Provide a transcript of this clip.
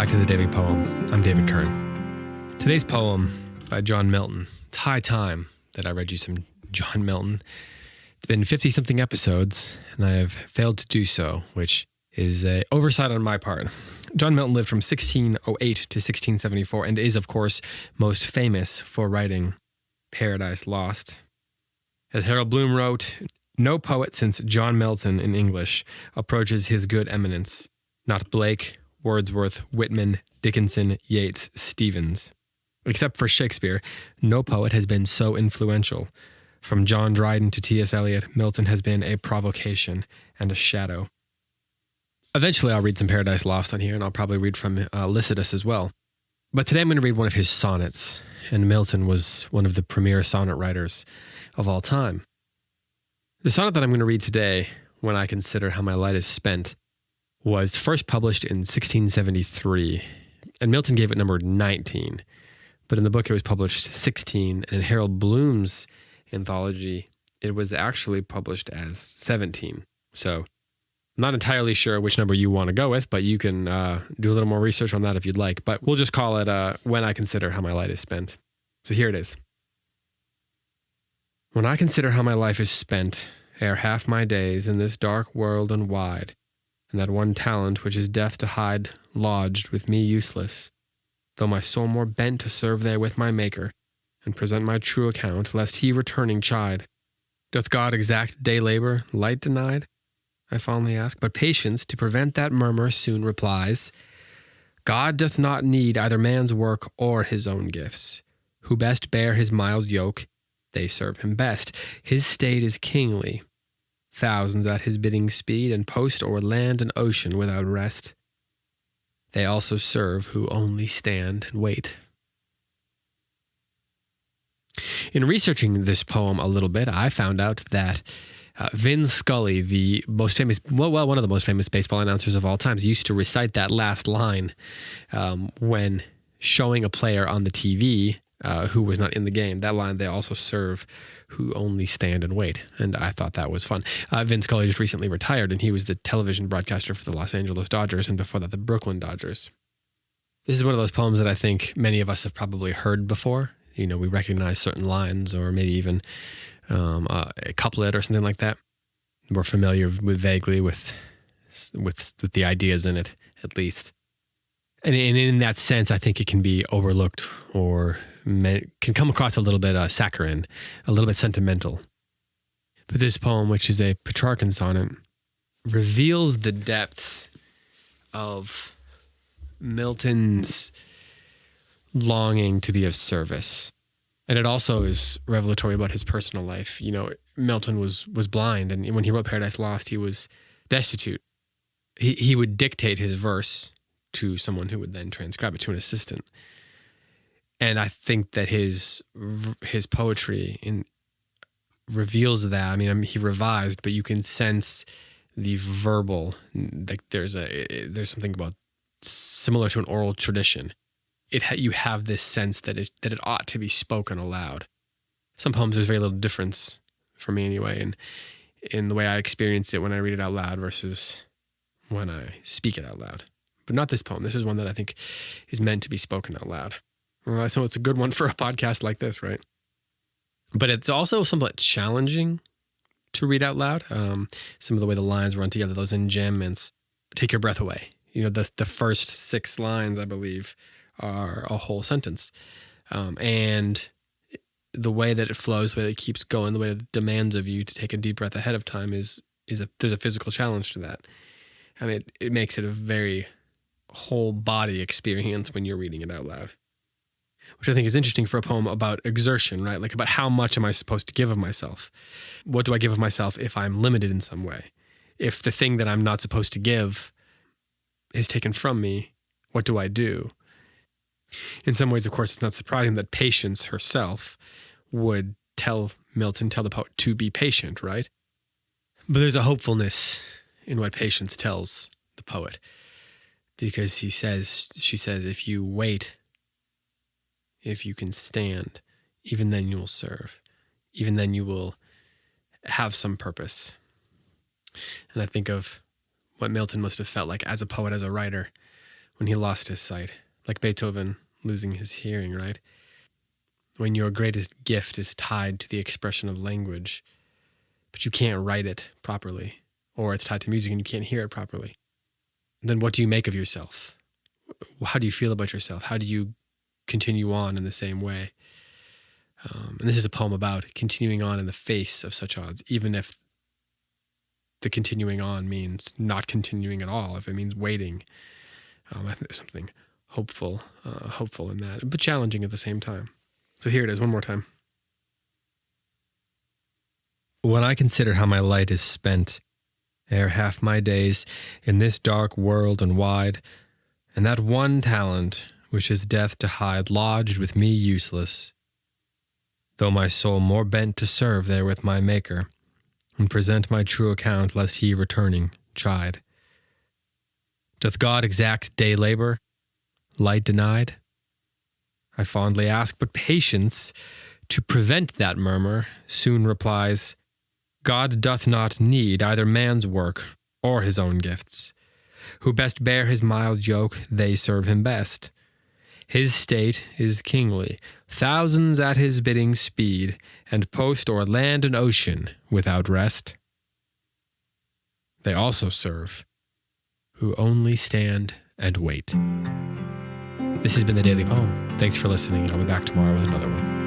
back to the Daily Poem. I'm David Kern. Today's poem is by John Milton. It's high time that I read you some John Milton. It's been 50-something episodes, and I have failed to do so, which is an oversight on my part. John Milton lived from 1608 to 1674 and is, of course, most famous for writing Paradise Lost. As Harold Bloom wrote, "No poet since John Milton in English approaches his good eminence. Not Blake, Wordsworth, Whitman, Dickinson, Yeats, Stevens. Except for Shakespeare, no poet has been so influential. From John Dryden to T.S. Eliot, Milton has been a provocation and a shadow." Eventually, I'll read some Paradise Lost on here, and I'll probably read from Lycidas as well. But today I'm going to read one of his sonnets, and Milton was one of the premier sonnet writers of all time. The sonnet that I'm going to read today, When I Consider How My Light Is Spent, was first published in 1673, and Milton gave it number 19. But in the book, it was published 16, and in Harold Bloom's anthology, it was actually published as 17. So I'm not entirely sure which number you want to go with, but you can do a little more research on that if you'd like. But we'll just call it When I Consider How My Light Is Spent. So here it is. When I consider how my life is spent, ere half my days in this dark world and wide, and that one talent which is death to hide lodged with me useless, though my soul more bent to serve there with my Maker, and present my true account, lest he returning chide. Doth God exact day labor, light denied? I fondly ask, but patience to prevent that murmur soon replies, God doth not need either man's work or his own gifts. Who best bear his mild yoke, they serve him best. His state is kingly. Thousands at his bidding speed, and post o'er land and ocean without rest. They also serve who only stand and wait. In researching this poem a little bit, I found out that Vin Scully, the most famous, one of the most famous baseball announcers of all times, used to recite that last line when showing a player on the TV who was not in the game. That line, they also serve who only stand and wait. And I thought that was fun. Vin Scully just recently retired, and he was the television broadcaster for the Los Angeles Dodgers, and before that, the Brooklyn Dodgers. This is one of those poems that I think many of us have probably heard before. You know, we recognize certain lines, or maybe even a couplet or something like that. We're familiar with vaguely with the ideas in it, at least. And in that sense, I think it can be overlooked or can come across a little bit saccharine, a little bit sentimental. But this poem, which is a Petrarchan sonnet, reveals the depths of Milton's longing to be of service. And it also is revelatory about his personal life. You know, Milton was blind, and when he wrote Paradise Lost, he was destitute. He would dictate his verse to someone who would then transcribe it, to an assistant. And I think that his poetry reveals that. I mean, he revised, but you can sense the verbal. Like there's something about similar to an oral tradition. You have this sense that it ought to be spoken aloud. Some poems, there's very little difference for me anyway, in the way I experience it when I read it out loud versus when I speak it out loud. But not this poem. This is one that I think is meant to be spoken out loud. So it's a good one for a podcast like this, right? But it's also somewhat challenging to read out loud. Some of the way the lines run together, those enjambments, take your breath away. You know, the first 6 lines, I believe, are a whole sentence. And the way that it flows, the way that it keeps going, the way it demands of you to take a deep breath ahead of time there's a physical challenge to that. I mean, it makes it a very whole body experience when you're reading it out loud, which I think is interesting for a poem about exertion, right? Like about how much am I supposed to give of myself? What do I give of myself if I'm limited in some way? If the thing that I'm not supposed to give is taken from me, what do I do? In some ways, of course, it's not surprising that Patience herself would tell the poet to be patient, right? But there's a hopefulness in what Patience tells the poet, because she says, if you wait, if you can stand, even then you will serve. Even then you will have some purpose. And I think of what Milton must have felt like as a poet, as a writer, when he lost his sight, like Beethoven losing his hearing, right? When your greatest gift is tied to the expression of language, but you can't write it properly, or it's tied to music and you can't hear it properly, then what do you make of yourself? How do you feel about yourself? How do you continue on in the same way? And this is a poem about continuing on in the face of such odds, even if the continuing on means not continuing at all, if it means waiting. I think there's something hopeful in that, but challenging at the same time. So here it is, one more time. When I consider how my light is spent, ere half my days in this dark world and wide, and that one talent which is death to hide lodged with me useless, though my soul more bent to serve there with my Maker, and present my true account lest he returning chide. Doth God exact day labor, light denied? I fondly ask, but patience, to prevent that murmur, soon replies, God doth not need either man's work or his own gifts. Who best bear his mild yoke, they serve him best. His state is kingly, thousands at his bidding speed, and post o'er land and ocean without rest. They also serve, who only stand and wait. This has been the Daily Poem. Thanks for listening, and I'll be back tomorrow with another one.